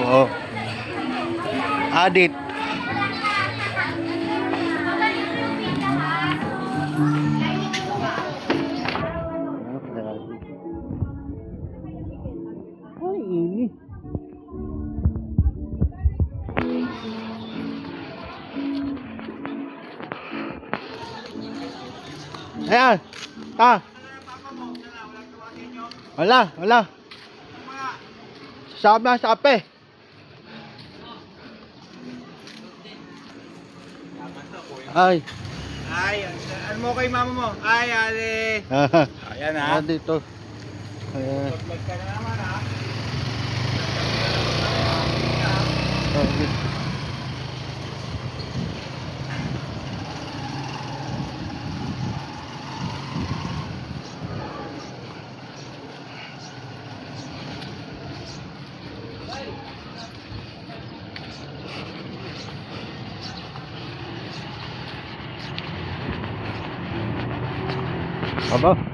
Oo. Adit. Ay, ini. Ayan. Wala. Sabi. Ay. Ano mo kay mama mo? Ay, ale. Ayan ha. Dito. Ayan. Vlog ka na naman ha. Aba.